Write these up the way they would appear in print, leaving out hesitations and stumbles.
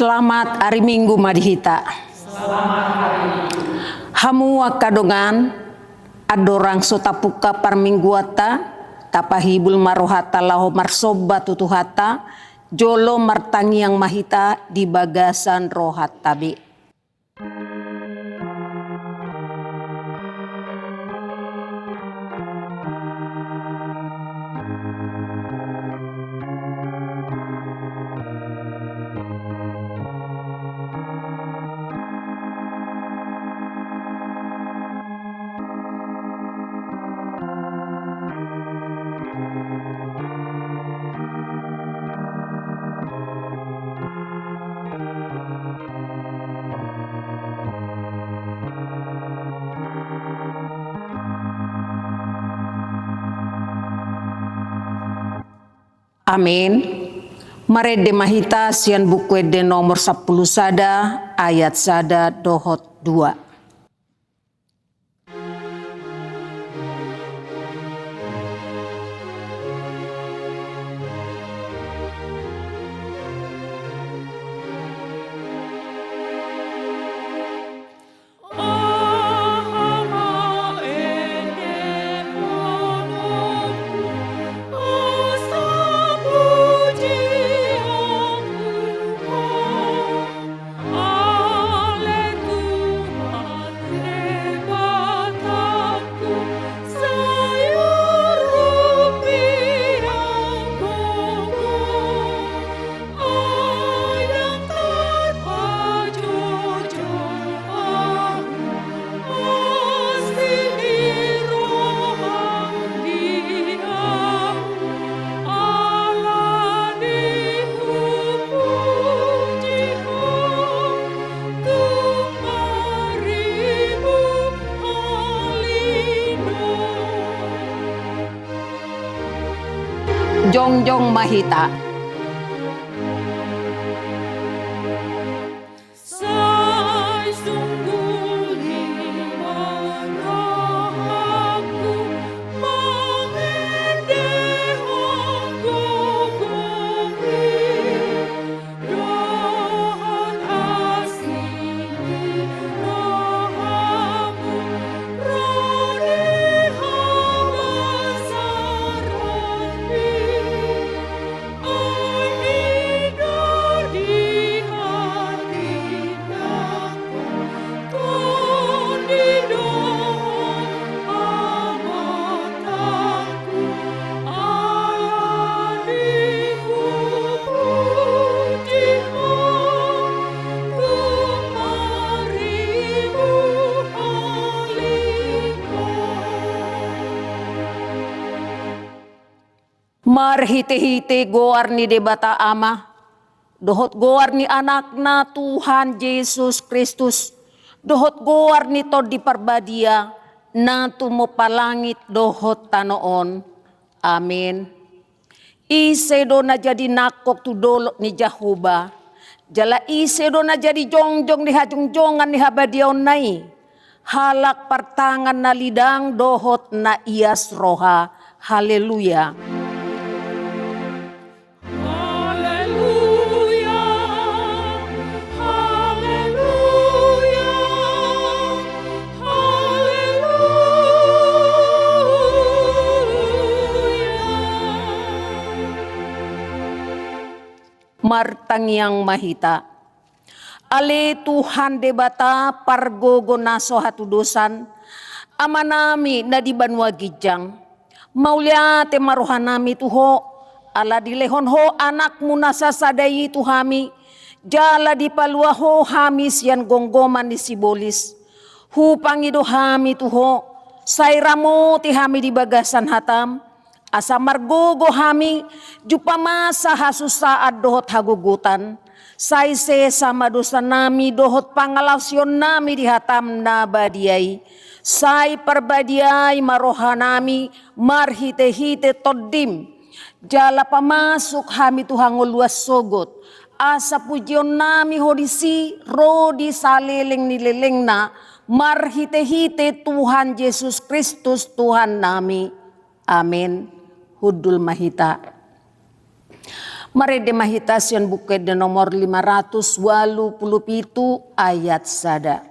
Selamat hari Minggu madihita. Hamu kadongan adorang sotapuka parmingguata tapahibul marohata laho marsoba tutuhata jolo martangi yang mahita di bagasan rohat tabi. Amin. Marede mahita sian buku de nomor 10 sada ayat sada dohot 2. Jongjong mahita. Marhite-hite goar ni debata ama, dohot goar ni anak na Tuhan Yesus Kristus, dohot goar ni to di parbadia, na tumupalangit dohot tanoon. Amin. Ise do na jadi nakok tu dolok ni Jahuba, jala ise do na jadi jongjong ni hajongjongan ni habadiaon nai, halak partangan na lidang dohot na ias roha. Haleluya. Martang yang mahita. Ale Tuhan debata pargogo naso hatudosan amanami na di banwa gijang. Maulia te marohanami tuho ala dilehon ho anak munasa sadai tuhami jala di palua ho hamis yan gonggoman di sibolis. Hupangido hami tuho sairamo ti hami di bagasan hatam. Asa margogo hami jupamasa hasusaad dohot hagugutan. Saise sama dosa nami dohot pangalawsyon nami di hatam na badiay. Say parbadiay marohanami marhite-hite toddim. Jala pamasuk hami tuhangol luas sogot. Asa pujion nami hodisi rodi saleleng nileleng na marhite-hite Tuhan Yesus Kristus Tuhan nami. Amin. Hudul mahita. Mari demahitasian buku de nomor 587 ayat sada.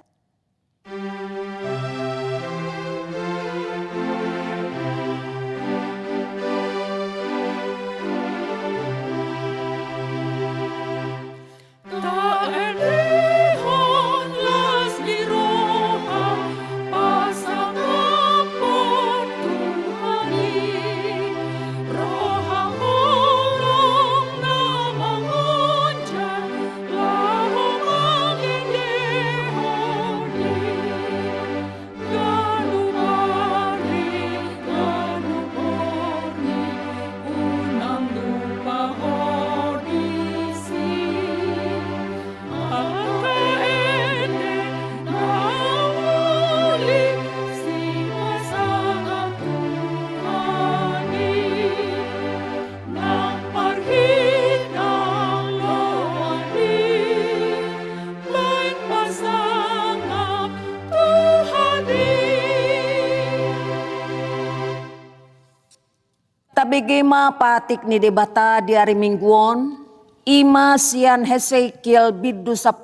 Tabegema patik ni debata di hari mingguon, ima sian Hesekiel bidu 10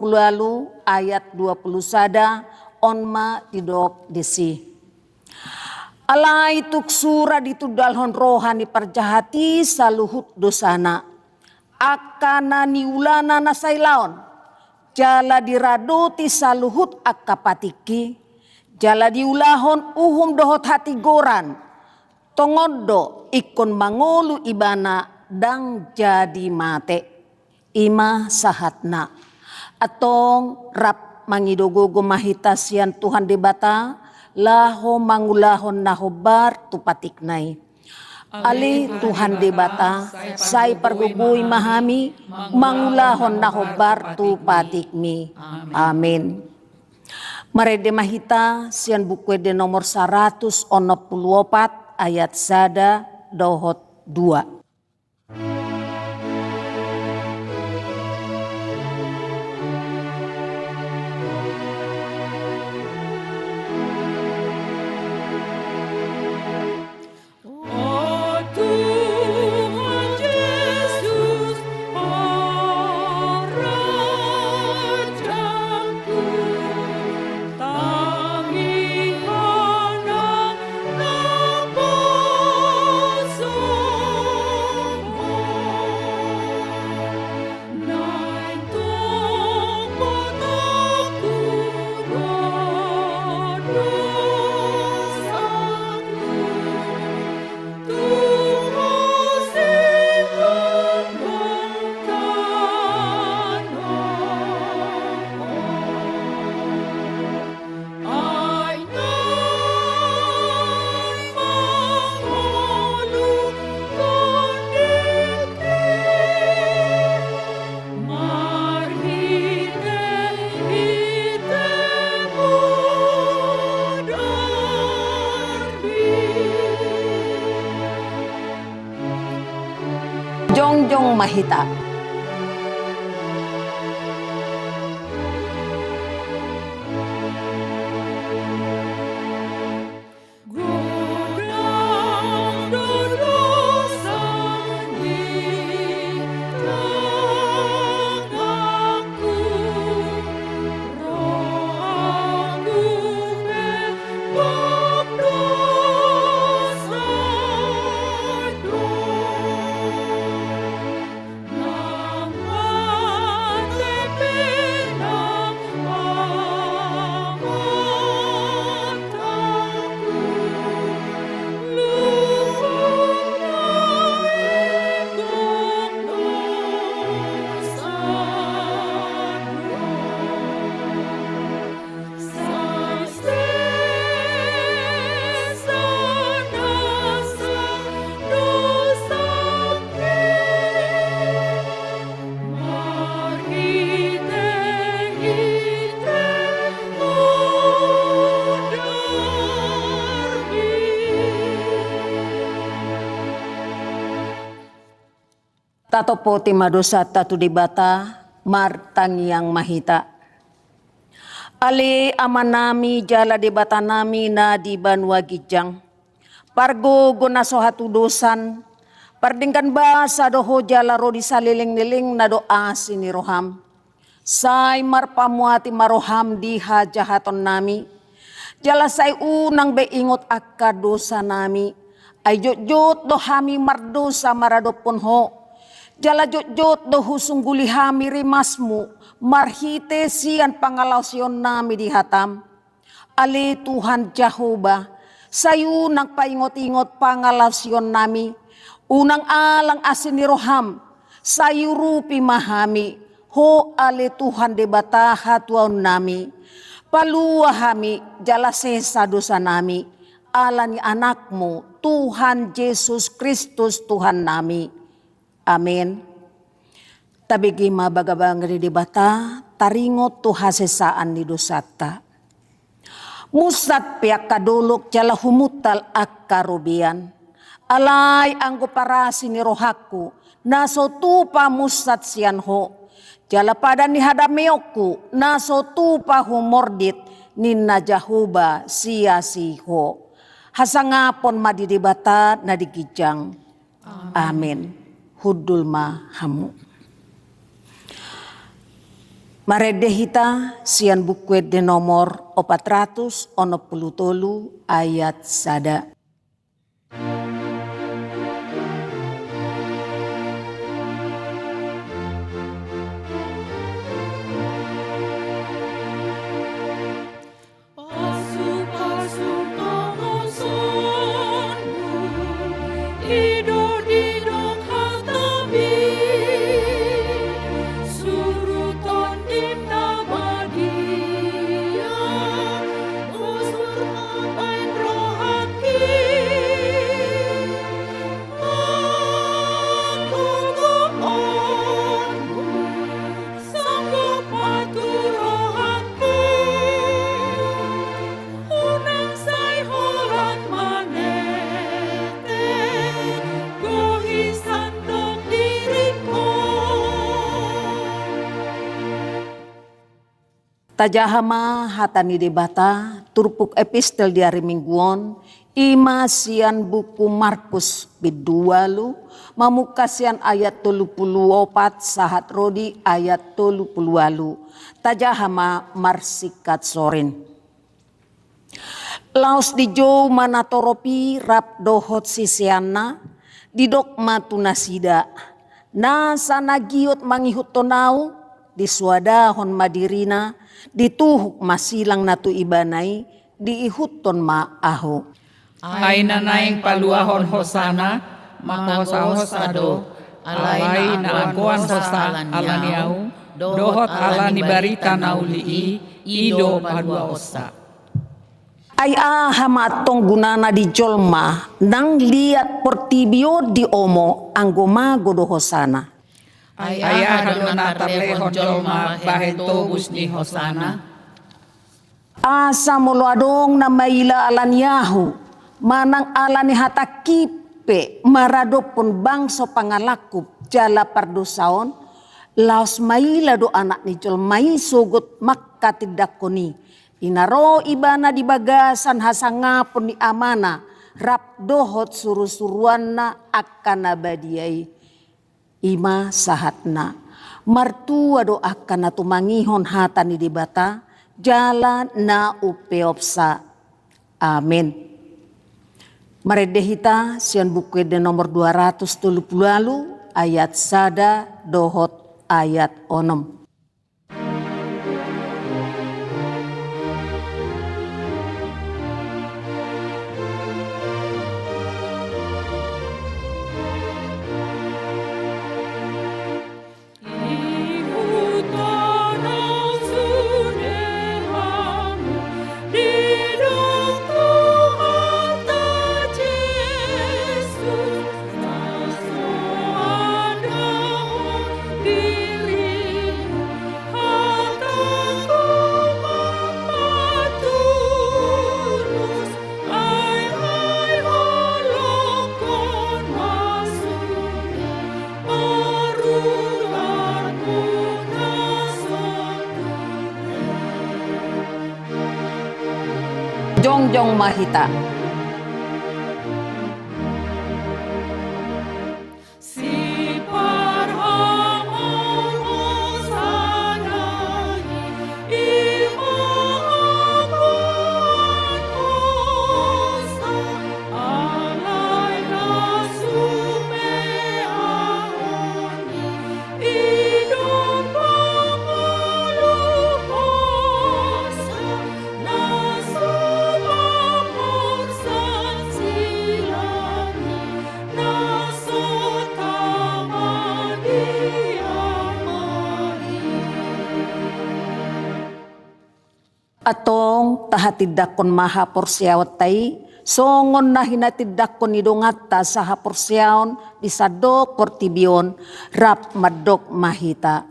ayat 20 sada, onma didok desi. Alai tuk sura ditudalhon rohani perjahati saluhut dosana. Akana niulana nasailaon, jala diradoti saluhut akapatiki, jala diulahon uhum dohot hati goran, tongodo ikon mangolu ibana dang jadi mate ima sahatna atong rap mangidogogo mahitasian Tuhan debata laho mangulahon nahobar tupatiknai ali Tuhan debata sai pergugui mahami mangulahon nahobar tupatikmi amin. Marede mahita sian buku de nomor 194 ayat sada dohot 2. Jongjong mahita. Tatopo timadosa tatu debata martang yang mahita. Ale amanami jala debata nami na di Banua Gijang. Pargo gona sohatu dosan Pardingkan basa doho jala rodi saliling-niling na doa siniroham. Say marpamuati maroham diha jahaton nami. Jala say unang beingot akka dosa nami. Ay jot do hami mardosa maradopon ho. Jala jot do husungguli hami rimasmu. Marhite sian pangalawsyon nami dihatam. Ali Tuhan Jehovah, sayu nang paingot-ingot pangalawsyon nami. Unang alang asin ni roham, sayu rupi mahami, ho ale Tuhan debata hatuan nami. Palua hami, jala sesa dosa nami, ala ni anakmu, Tuhan Yesus Kristus Tuhan nami. Amin. Tabigi mabagabang debata, taringot tuha sesaan ni dosata. Musat piak kaduluk jala humutal akarubian. Alay ang parasi ni rohaku, naso tupa musat siyan ho. Jala pada ni hadameoku, naso tupa humordit ni najahuba siya si ho. Hasangapon madidibata na digijang. Amin. Hudul mahamu. Maredehita siyan bukwet de nomor 463 ayat sada. Tajahama hatani debata turpuk epistel diari mingguon ima sian buku Markus bidualu mamukasian ayat 34 sahat rodi ayat 38 tajahama marsikat sorin. Laos di jo manatoropi rap dohot sisiana didok matunasida na sanagiot mangihut tonau di suadahon madirina dituhuk masilang natu ibanay diihutton maaho. Ay nanaing paluahon hosana makahosahosado alay na angkuan hosa alaniau dohot alani barita naulii ido padua hosa. Ay ahama atong gunana di jolma nang liat portibio di omo ang gumago do hosana. Ayah hadona tablehon jolma bahentobus ni hosana. Asa muluadong na maila alanyahu manang alani hatakipe maradopon bangso pangalakup jala pardosaon laos maila do anak ni jolmai sugut makkatidakoni inaro ibana di bagasan hasangapon ni amana rap dohot suruh-suruan na akan nabadiai. Ima sahatna martua do akan natumangihon hata ni dibata jalan na upeopsa. Amin. Maredehita sian buku de nomor 230 ayat sada dohot ayat onom. Jongjong Mahita. Atong tahatidakon maha porsiawat tai, songon na hinatidakon idongata sa haporsiaon di sado kortibion rap madok mahita.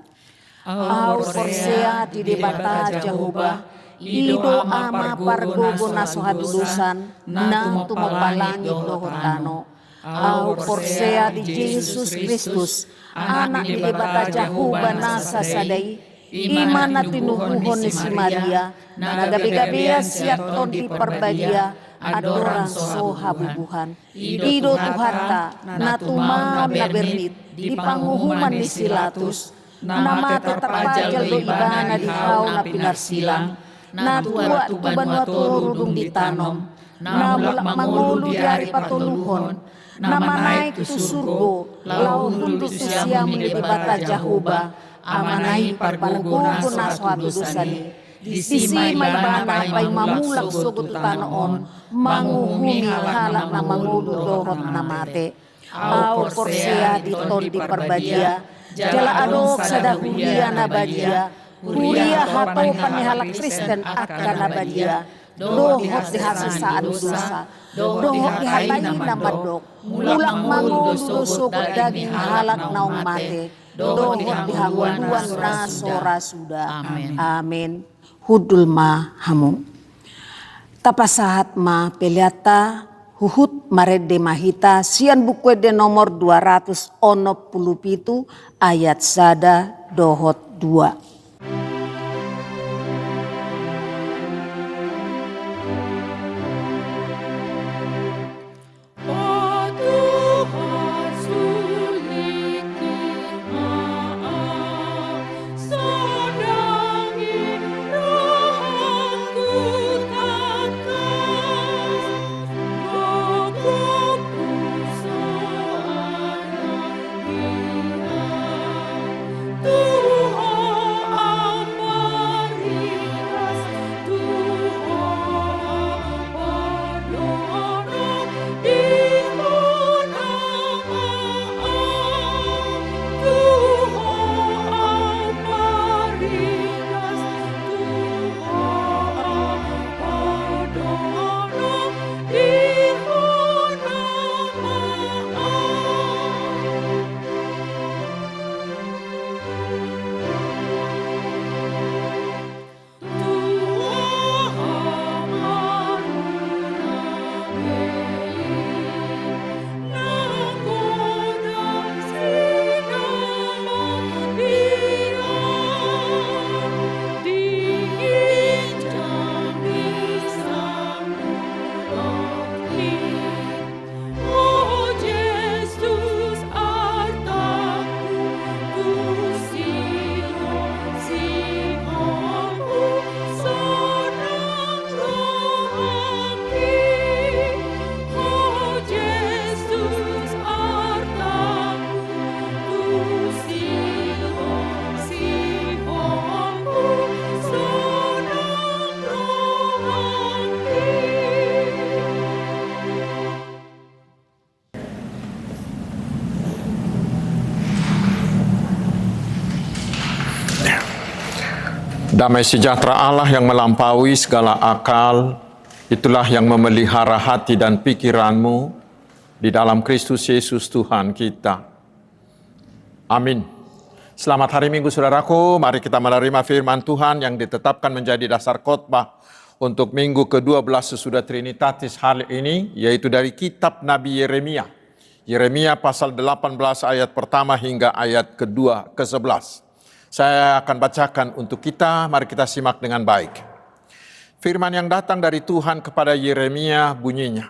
Au porsea di debata Jehovah, ido ama pargogo na sohatulusan na tumapalangit dohotano. Au porsea di Jesus Kristus, anak di debata Jehovah nasa sadai, iman na tinubuhon ni si Maria, nagabi-gabi siyaton di parbagia, adoran so habubuhan. Ido tuhata na tumaw na bernit, di panguhuman ni Silatus, na mata terpajal do ibana di hau na pinarsilang, na tua tuban waturudung ditanom, na mulak mangulu di hari patuluhon, na manaik tu surgo, lau hundu tu siam di bata Jehovah, amanai pargugo na suatu dosani. Di sisi may bana pay mamulak sugot tanoon, manguhumi halak na mangudo dorot na mate. Au porsea di ton di parbadia, jala adok sa dahulia na badia, hulia hato panihalak Kristen akan na badia, dohot di hasasaan dosa, dohot di halayin na madok, mulak mangudo sugot daging halak naong mate, dohot di hanguluan na sora suda. Amin. Hudul ma hamu. Tapasahat ma peliata huhut marede mahita sian bukwede nomor 217 ayat sada dohot 2. Damai sejahtera Allah yang melampaui segala akal, itulah yang memelihara hati dan pikiranmu di dalam Kristus Yesus Tuhan kita. Amin. Selamat hari Minggu saudaraku, mari kita menerima firman Tuhan yang ditetapkan menjadi dasar khotbah untuk minggu ke-12 sesudah Trinitatis hari ini, yaitu dari kitab Nabi Yeremia. Yeremia pasal 18 ayat pertama hingga ayat kedua ke-11. Saya akan bacakan untuk kita, mari kita simak dengan baik. Firman yang datang dari Tuhan kepada Yeremia bunyinya,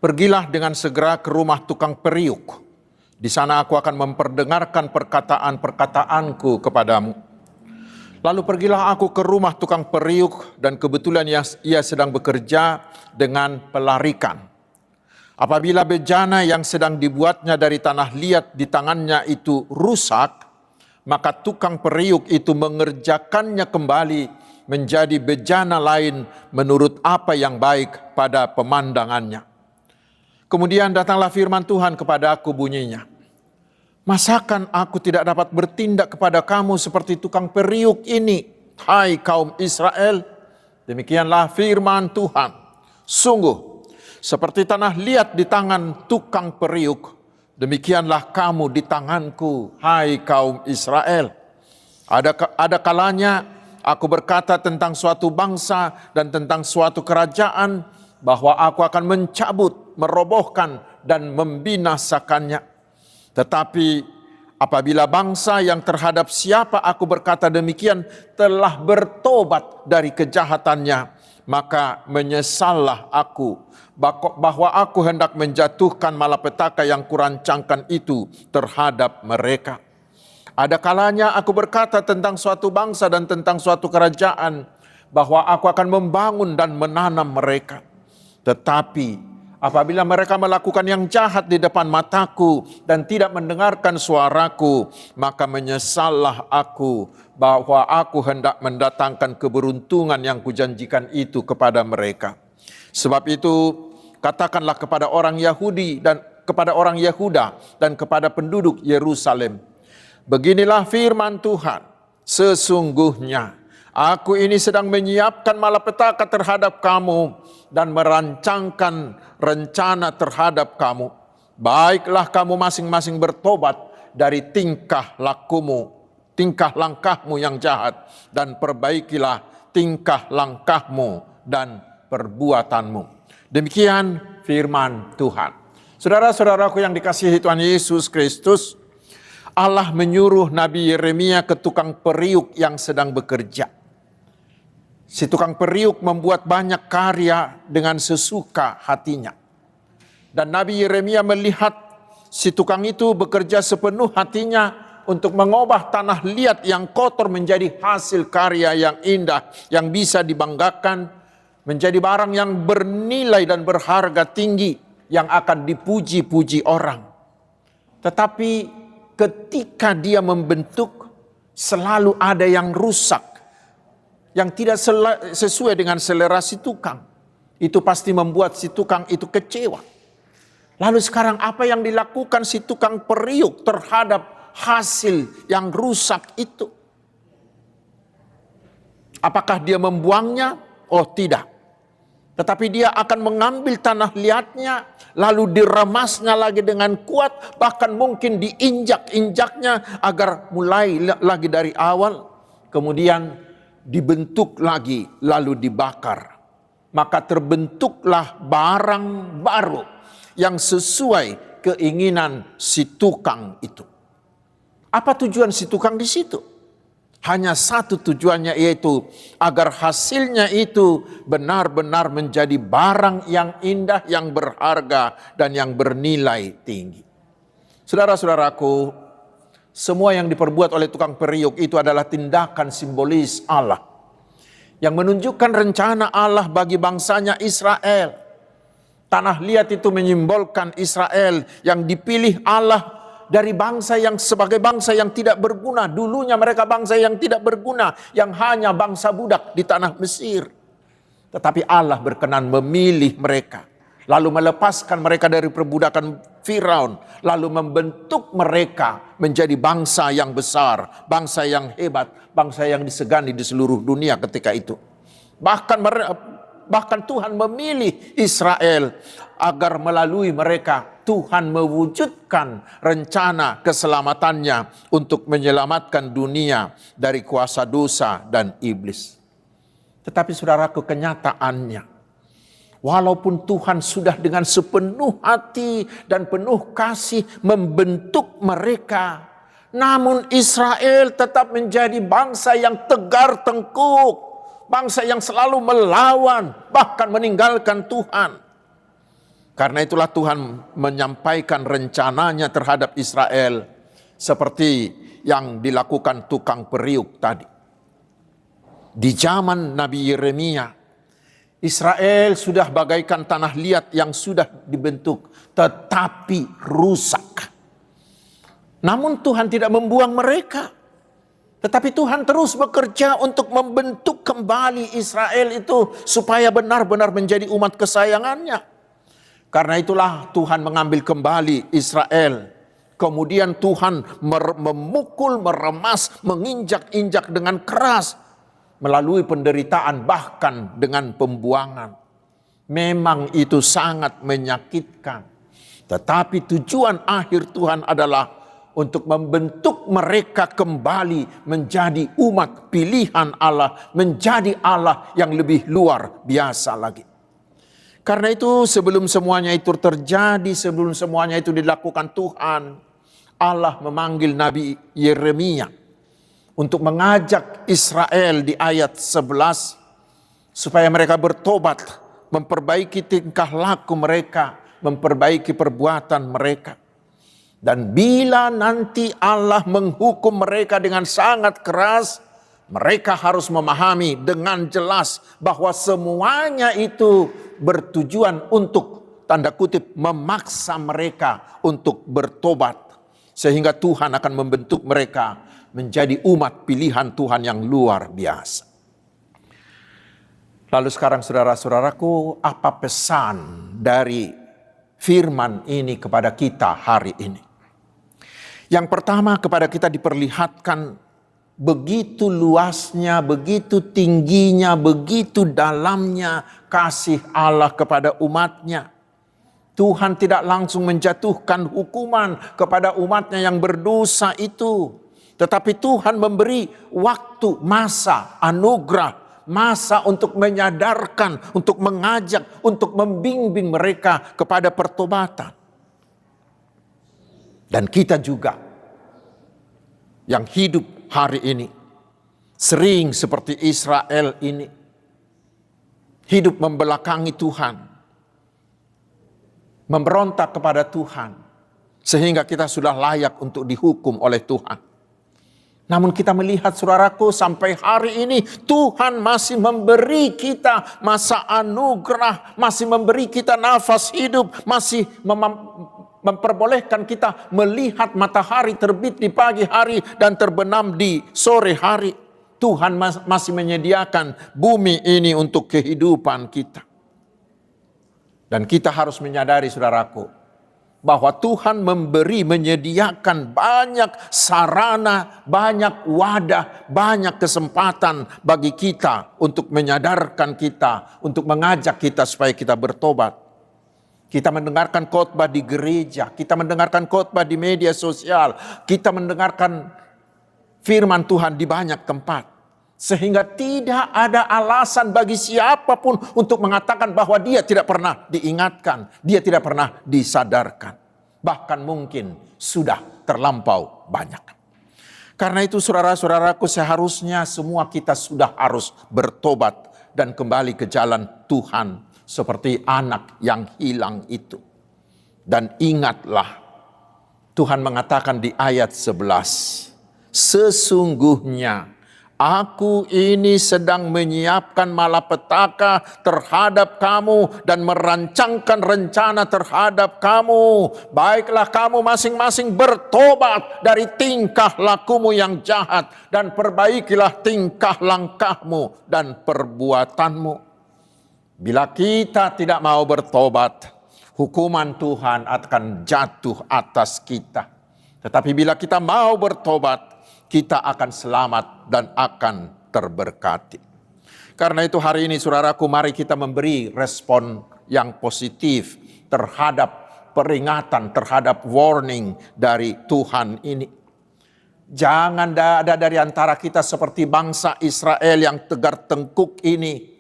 "Pergilah dengan segera ke rumah tukang periuk. Di sana aku akan memperdengarkan perkataan-perkataanku kepadamu. Lalu pergilah aku ke rumah tukang periuk dan kebetulan ia sedang bekerja dengan pelarikan. Apabila bejana yang sedang dibuatnya dari tanah liat di tangannya itu rusak, maka tukang periuk itu mengerjakannya kembali menjadi bejana lain menurut apa yang baik pada pemandangannya. Kemudian datanglah firman Tuhan kepada aku bunyinya, masakan aku tidak dapat bertindak kepada kamu seperti tukang periuk ini, hai kaum Israel? Demikianlah firman Tuhan. Sungguh, seperti tanah liat di tangan tukang periuk, demikianlah kamu di tanganku, hai kaum Israel. Ada kalanya aku berkata tentang suatu bangsa dan tentang suatu kerajaan, bahwa aku akan mencabut, merobohkan, dan membinasakannya. Tetapi apabila bangsa yang terhadap siapa aku berkata demikian telah bertobat dari kejahatannya, maka menyesallah aku bahwa aku hendak menjatuhkan malapetaka yang kurancangkan itu terhadap mereka. Ada kalanya aku berkata tentang suatu bangsa dan tentang suatu kerajaan, bahwa aku akan membangun dan menanam mereka. Tetapi apabila mereka melakukan yang jahat di depan mataku dan tidak mendengarkan suaraku, maka menyesallah aku bahwa aku hendak mendatangkan keberuntungan yang kujanjikan itu kepada mereka. Sebab itu katakanlah kepada orang Yahudi dan kepada orang Yehuda dan kepada penduduk Yerusalem, beginilah firman Tuhan, sesungguhnya aku ini sedang menyiapkan malapetaka terhadap kamu dan merancangkan rencana terhadap kamu. Baiklah kamu masing-masing bertobat dari tingkah langkahmu yang jahat, dan perbaikilah tingkah langkahmu dan perbuatanmu. Demikian firman Tuhan. Saudara-saudaraku yang dikasihi Tuhan Yesus Kristus, Allah menyuruh Nabi Yeremia ke tukang periuk yang sedang bekerja. Si tukang periuk membuat banyak karya dengan sesuka hatinya. Dan Nabi Yeremia melihat si tukang itu bekerja sepenuh hatinya untuk mengubah tanah liat yang kotor menjadi hasil karya yang indah, yang bisa dibanggakan, menjadi barang yang bernilai dan berharga tinggi, yang akan dipuji-puji orang. Tetapi ketika dia membentuk, selalu ada yang rusak, yang tidak sesuai dengan selera si tukang. Itu pasti membuat si tukang itu kecewa. Lalu sekarang apa yang dilakukan si tukang periuk terhadap hasil yang rusak itu? Apakah dia membuangnya? Oh tidak. Tetapi dia akan mengambil tanah liatnya, lalu diremasnya lagi dengan kuat, bahkan mungkin diinjak-injaknya agar mulai lagi dari awal. Kemudian dibentuk lagi, lalu dibakar. Maka terbentuklah barang baru yang sesuai keinginan si tukang itu. Apa tujuan si tukang di situ? Hanya satu tujuannya, yaitu agar hasilnya itu benar-benar menjadi barang yang indah, yang berharga, dan yang bernilai tinggi. Saudara-saudaraku, semua yang diperbuat oleh tukang periuk itu adalah tindakan simbolis Allah, yang menunjukkan rencana Allah bagi bangsanya Israel. Tanah liat itu menyimbolkan Israel yang dipilih Allah dari bangsa yang sebagai bangsa yang tidak berguna. Dulunya mereka bangsa yang tidak berguna, yang hanya bangsa budak di tanah Mesir. Tetapi Allah berkenan memilih mereka, lalu melepaskan mereka dari perbudakan Firaun, lalu membentuk mereka menjadi bangsa yang besar, bangsa yang hebat, bangsa yang disegani di seluruh dunia ketika itu. Bahkan Tuhan memilih Israel agar melalui mereka Tuhan mewujudkan rencana keselamatannya untuk menyelamatkan dunia dari kuasa dosa dan iblis. Tetapi saudaraku, kenyataannya, walaupun Tuhan sudah dengan sepenuh hati dan penuh kasih membentuk mereka, namun Israel tetap menjadi bangsa yang tegar tengkuk, bangsa yang selalu melawan, bahkan meninggalkan Tuhan. Karena itulah Tuhan menyampaikan rencananya terhadap Israel seperti yang dilakukan tukang periuk tadi. Di zaman Nabi Yeremia, Israel sudah bagaikan tanah liat yang sudah dibentuk, tetapi rusak. Namun Tuhan tidak membuang mereka, tetapi Tuhan terus bekerja untuk membentuk kembali Israel itu supaya benar-benar menjadi umat kesayangannya. Karena itulah Tuhan mengambil kembali Israel. Kemudian Tuhan memukul, meremas, menginjak-injak dengan keras. melalui penderitaan, bahkan dengan pembuangan. Memang itu sangat menyakitkan. Tetapi tujuan akhir Tuhan adalah untuk membentuk mereka kembali menjadi umat pilihan Allah, menjadi Allah yang lebih luar biasa lagi. Karena itu sebelum semuanya itu terjadi, sebelum semuanya itu dilakukan Tuhan, Allah memanggil Nabi Yeremia untuk mengajak Israel di ayat 11 supaya mereka bertobat, memperbaiki tingkah laku mereka, memperbaiki perbuatan mereka. Dan bila nanti Allah menghukum mereka dengan sangat keras, mereka harus memahami dengan jelas bahwa semuanya itu bertujuan untuk, tanda kutip, memaksa mereka untuk bertobat. Sehingga Tuhan akan membentuk mereka menjadi umat pilihan Tuhan yang luar biasa. Lalu sekarang saudara-saudaraku, apa pesan dari firman ini kepada kita hari ini? Yang pertama, kepada kita diperlihatkan begitu luasnya, begitu tingginya, begitu dalamnya kasih Allah kepada umatnya. Tuhan tidak langsung menjatuhkan hukuman kepada umatnya yang berdosa itu. Tetapi Tuhan memberi waktu, masa, anugerah, masa untuk menyadarkan, untuk mengajak, untuk membimbing mereka kepada pertobatan. Dan kita juga yang hidup hari ini sering seperti Israel ini, hidup membelakangi Tuhan, memberontak kepada Tuhan, sehingga kita sudah layak untuk dihukum oleh Tuhan. Namun kita melihat saudaraku, sampai hari ini Tuhan masih memberi kita masa anugerah, masih memberi kita nafas hidup, masih memperbolehkan kita melihat matahari terbit di pagi hari dan terbenam di sore hari. Tuhan masih menyediakan bumi ini untuk kehidupan kita. Dan kita harus menyadari saudaraku, bahwa Tuhan menyediakan banyak sarana, banyak wadah, banyak kesempatan bagi kita untuk menyadarkan kita, untuk mengajak kita supaya kita bertobat. Kita mendengarkan khotbah di gereja, kita mendengarkan khotbah di media sosial, kita mendengarkan firman Tuhan di banyak tempat. Sehingga tidak ada alasan bagi siapapun untuk mengatakan bahwa dia tidak pernah diingatkan, dia tidak pernah disadarkan. Bahkan mungkin sudah terlampau banyak. Karena itu saudara-saudaraku, seharusnya semua kita sudah harus bertobat dan kembali ke jalan Tuhan. Seperti anak yang hilang itu. Dan ingatlah, Tuhan mengatakan di ayat 11, sesungguhnya aku ini sedang menyiapkan malapetaka terhadap kamu dan merancangkan rencana terhadap kamu. Baiklah kamu masing-masing bertobat dari tingkah lakumu yang jahat dan perbaikilah tingkah langkahmu dan perbuatanmu. Bila kita tidak mau bertobat, hukuman Tuhan akan jatuh atas kita. Tetapi bila kita mau bertobat, kita akan selamat dan akan terberkati. Karena itu hari ini saudaraku, mari kita memberi respon yang positif terhadap peringatan, terhadap warning dari Tuhan ini. Jangan ada dari antara kita seperti bangsa Israel yang tegar tengkuk ini.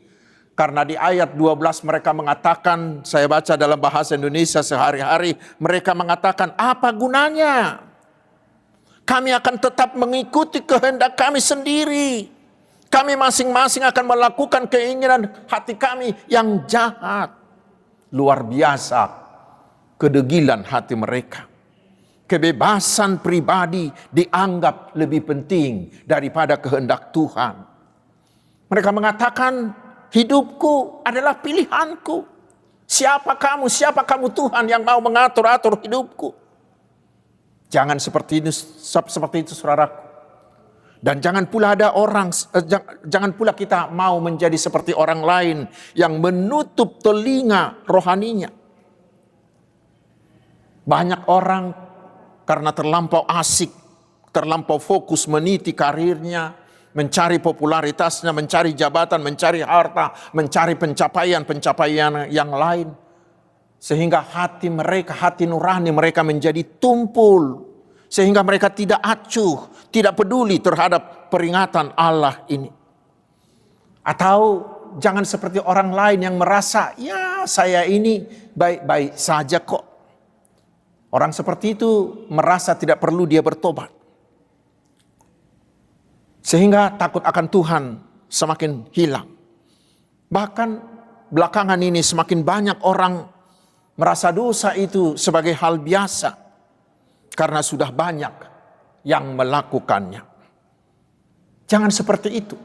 Karena di ayat 12 mereka mengatakan, saya baca dalam bahasa Indonesia sehari-hari, mereka mengatakan, apa gunanya? Kami akan tetap mengikuti kehendak kami sendiri. Kami masing-masing akan melakukan keinginan hati kami yang jahat. Luar biasa kedegilan hati mereka. Kebebasan pribadi dianggap lebih penting daripada kehendak Tuhan. Mereka mengatakan, hidupku adalah pilihanku. Siapa kamu Tuhan yang mau mengatur-atur hidupku? Jangan seperti itu saudaraku. Dan jangan pula kita mau menjadi seperti orang lain yang menutup telinga rohaninya. Banyak orang karena terlampau asik, terlampau fokus meniti karirnya, mencari popularitasnya, mencari jabatan, mencari harta, mencari pencapaian yang lain. Sehingga hati nurani mereka menjadi tumpul. Sehingga mereka tidak acuh, tidak peduli terhadap peringatan Allah ini. Atau jangan seperti orang lain yang merasa, ya saya ini baik-baik saja kok. Orang seperti itu merasa tidak perlu dia bertobat. Sehingga takut akan Tuhan semakin hilang. Bahkan belakangan ini semakin banyak orang merasa dosa itu sebagai hal biasa. Karena sudah banyak yang melakukannya. Jangan seperti itu.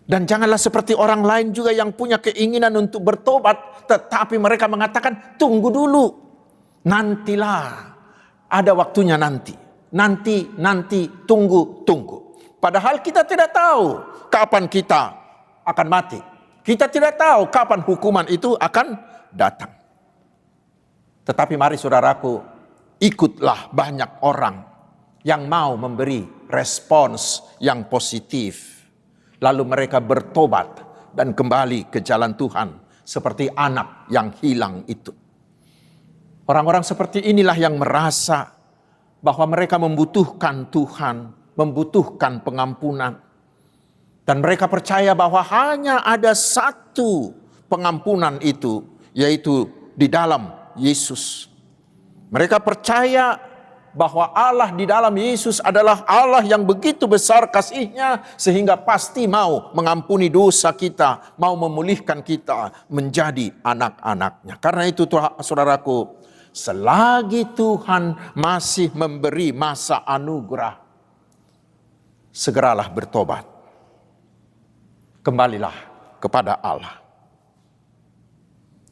Dan janganlah seperti orang lain juga yang punya keinginan untuk bertobat. Tetapi mereka mengatakan, tunggu dulu. Nantilah. Ada waktunya nanti. Nanti, tunggu. Padahal kita tidak tahu kapan kita akan mati. Kita tidak tahu kapan hukuman itu akan datang. Tetapi mari saudaraku, ikutlah banyak orang yang mau memberi respons yang positif. Lalu mereka bertobat dan kembali ke jalan Tuhan seperti anak yang hilang itu. Orang-orang seperti inilah yang merasa bahwa mereka membutuhkan Tuhan, membutuhkan pengampunan. Dan mereka percaya bahwa hanya ada satu pengampunan itu, yaitu di dalam Yesus. Mereka percaya bahwa Allah di dalam Yesus adalah Allah yang begitu besar kasih-Nya sehingga pasti mau mengampuni dosa kita, mau memulihkan kita menjadi anak-anak-Nya. Karena itu saudaraku, selagi Tuhan masih memberi masa anugerah, segeralah bertobat. Kembalilah kepada Allah.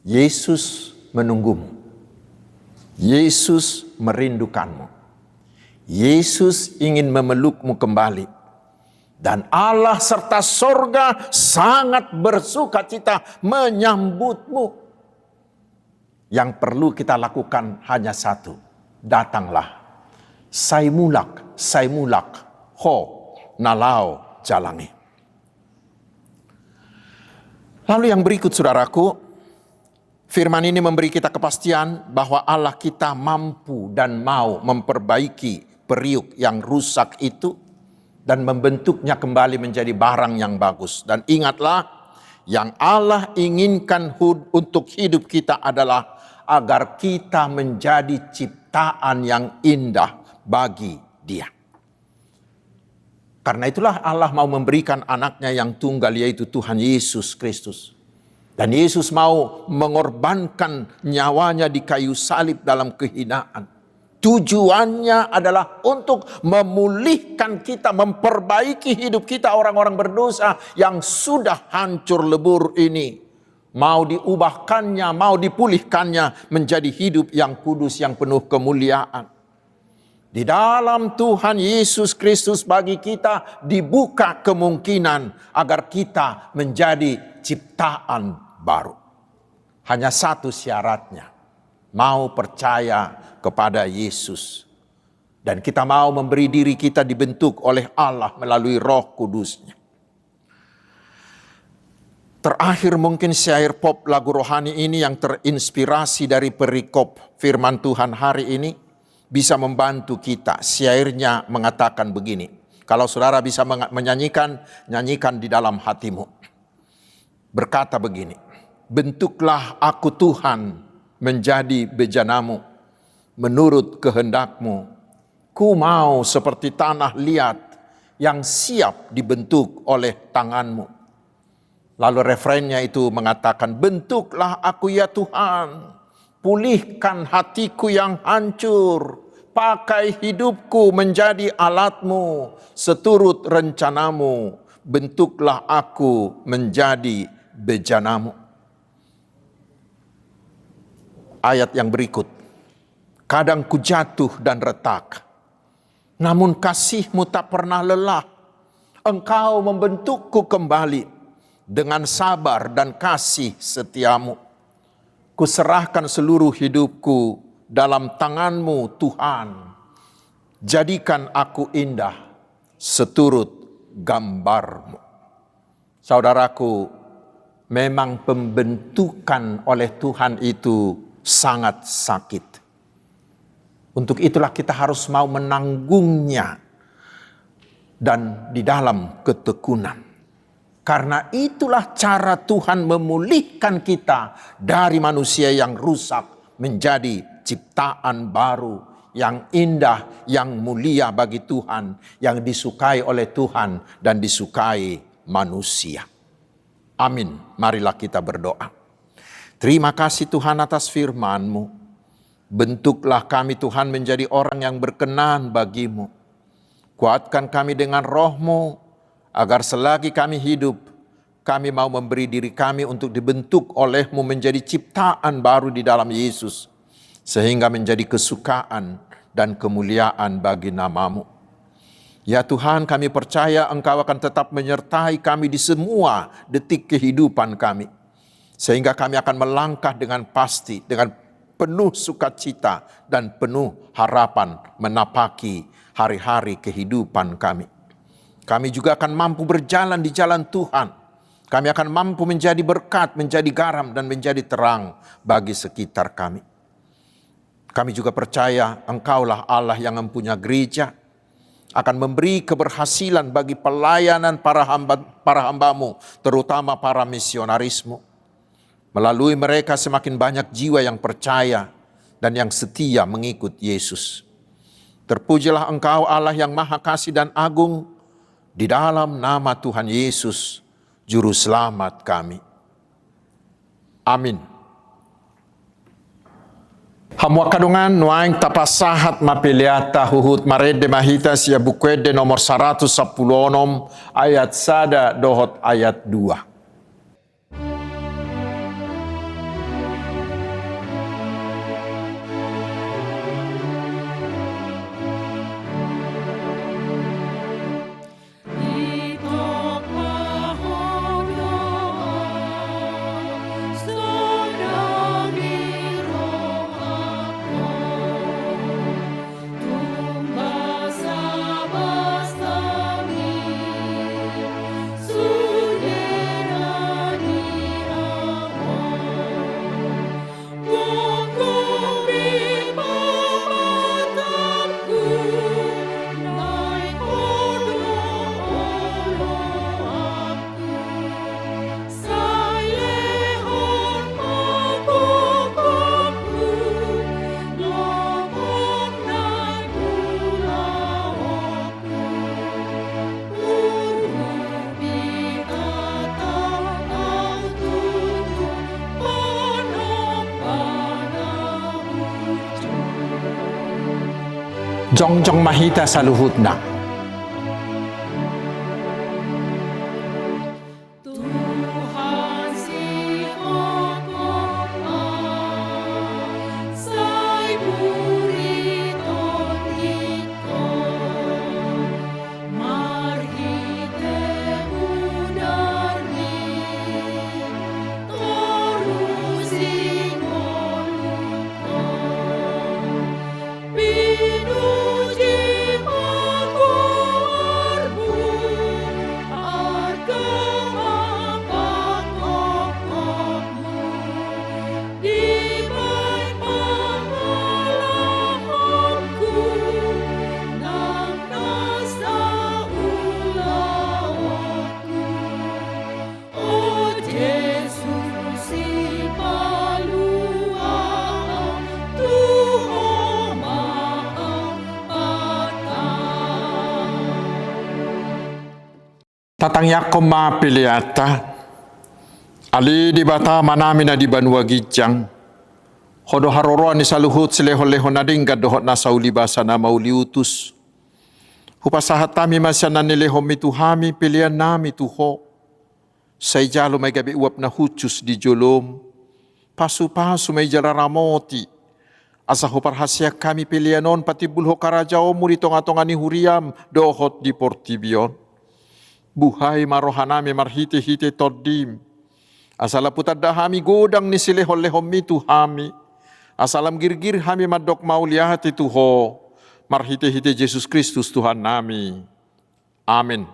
Yesus menunggumu. Yesus merindukanmu. Yesus ingin memelukmu kembali. Dan Allah serta sorga sangat bersuka cita menyambutmu. Yang perlu kita lakukan hanya satu. Datanglah. Saimulak, ho, nalau, jalangi. Lalu yang berikut saudaraku, firman ini memberi kita kepastian bahwa Allah kita mampu dan mau memperbaiki periuk yang rusak itu dan membentuknya kembali menjadi barang yang bagus. Dan ingatlah, yang Allah inginkan untuk hidup kita adalah agar kita menjadi ciptaan yang indah bagi Dia. Karena itulah Allah mau memberikan anaknya yang tunggal, yaitu Tuhan Yesus Kristus. Dan Yesus mau mengorbankan nyawanya di kayu salib dalam kehinaan. Tujuannya adalah untuk memulihkan kita, memperbaiki hidup kita orang-orang berdosa yang sudah hancur lebur ini. Mau diubahkannya, mau dipulihkannya menjadi hidup yang kudus, yang penuh kemuliaan. Di dalam Tuhan Yesus Kristus bagi kita dibuka kemungkinan agar kita menjadi ciptaan baru. Hanya satu syaratnya, mau percaya kepada Yesus. Dan kita mau memberi diri kita dibentuk oleh Allah melalui Roh Kudus-Nya. Terakhir mungkin syair pop lagu rohani ini yang terinspirasi dari perikop firman Tuhan hari ini bisa membantu kita. Syairnya mengatakan begini. Kalau saudara bisa menyanyikan, nyanyikan di dalam hatimu. Berkata begini. Bentuklah aku Tuhan menjadi bejanamu. Menurut kehendakmu. Ku mau seperti tanah liat yang siap dibentuk oleh tanganmu. Lalu refrennya itu mengatakan, bentuklah aku ya Tuhan. Pulihkan hatiku yang hancur, pakai hidupku menjadi alatmu, seturut rencanamu, bentuklah aku menjadi bejanamu. Ayat yang berikut, kadang ku jatuh dan retak, namun kasih-Mu tak pernah lelah, Engkau membentukku kembali, dengan sabar dan kasih setiamu. Kuserahkan seluruh hidupku dalam tangan-Mu Tuhan. Jadikan aku indah seturut gambar-Mu. Saudaraku, memang pembentukan oleh Tuhan itu sangat sakit. Untuk itulah kita harus mau menanggungnya dan di dalam ketekunan. Karena itulah cara Tuhan memulihkan kita dari manusia yang rusak menjadi ciptaan baru yang indah, yang mulia bagi Tuhan, yang disukai oleh Tuhan dan disukai manusia. Amin. Marilah kita berdoa. Terima kasih Tuhan atas firman-Mu. Bentuklah kami Tuhan menjadi orang yang berkenan bagi-Mu. Kuatkan kami dengan Roh-Mu, agar selagi kami hidup, kami mau memberi diri kami untuk dibentuk oleh-Mu menjadi ciptaan baru di dalam Yesus, sehingga menjadi kesukaan dan kemuliaan bagi nama-Mu. Ya Tuhan, kami percaya Engkau akan tetap menyertai kami di semua detik kehidupan kami, sehingga kami akan melangkah dengan pasti, dengan penuh sukacita dan penuh harapan menapaki hari-hari kehidupan kami. Kami juga akan mampu berjalan di jalan Tuhan. Kami akan mampu menjadi berkat, menjadi garam, dan menjadi terang bagi sekitar kami. Kami juga percaya Engkaulah Allah yang mempunyai gereja, akan memberi keberhasilan bagi pelayanan para hamba-Mu, terutama para misionaris-Mu. Melalui mereka semakin banyak jiwa yang percaya dan yang setia mengikut Yesus. Terpujilah Engkau Allah yang Maha Kasih dan Agung, di dalam nama Tuhan Yesus, Juru Selamat kami. Amin. Hamwa kadungan nuaing tapasahat mapiliata huhut marede mahita sia bukwede nomor 110 ayat sada dohot ayat 2. Jongjong mahita sa luhutna. Tuhan Sion sai buriton iko marhite udarni torusin moluko pinuji pakuarmu agama pakokokmu di baik pangalahanku nang nasa ulawaku o Jesus si paluang Tuhan Tatang yakom mapiliata. Ali di bata manami na di banwa gijang. Hodo haroroan ni saluhut sileho-leho na dingga dohot na saulibasa na mauliutus. Hupasahat tami masyanan nileho mituhami pilihan nami tuho. Say jalo may gabi uwap na hutus di jolom. Pasu-pasu may jalaramoti. Asa huparhasya kami pilihanon pati bulho karajao mo dito nga tonga ni huriam dohot di portibion. Buhay marohanami marhite-hite todim. Asala putadahami godang ni silehol-lehom mitu hami. Asalam girgir hami madok mauliati tuho. Marhite-hite Jesus Kristus Tuhan nami. Amin.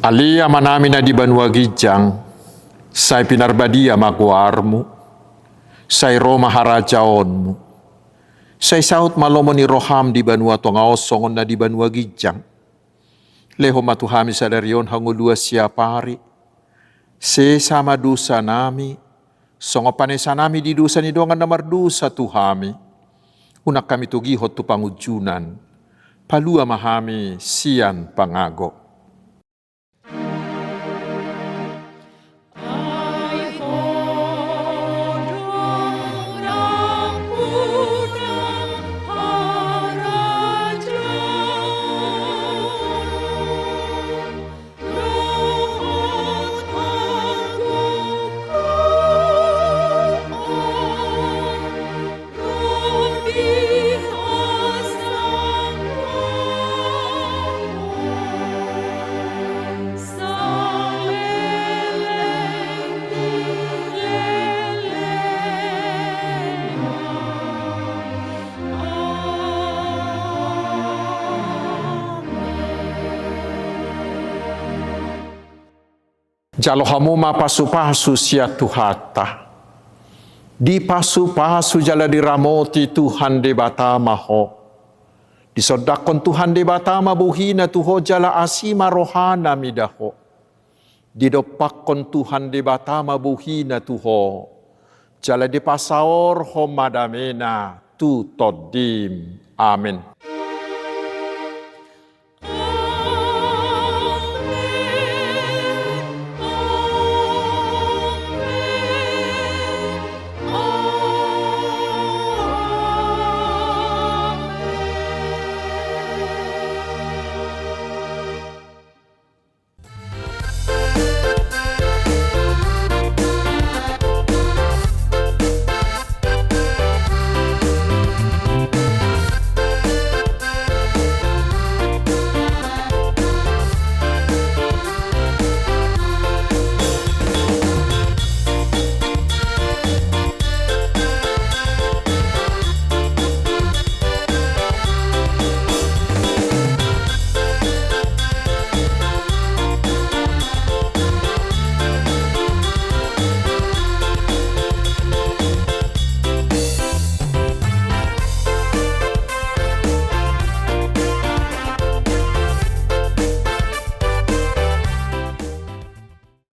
Alia manami na di banwa gijang, say pinarbadia magwarmu, say Roma harajaonmu, say saut malomo ni roham di banwa tongaosongon na di banwa gijang. Leho matuhami sa darion hangulua siapari, se sama dusa nami, songo panesa nami di dusa ni dongan namar dusa tuhami, unak kami tugihot tu pangujunan, palua mahami sian pangago. Jalo hamu ma pasu-pasu sia tuhata. Di pasu-pasu jala diramoti Tuhan de batama ho. Disodakon Tuhan de batama buhina tuho jala asima rohana midaho. Didopakon Tuhan de batama buhina tuho. Jala di pasaor ho madamena tu todim. Amin.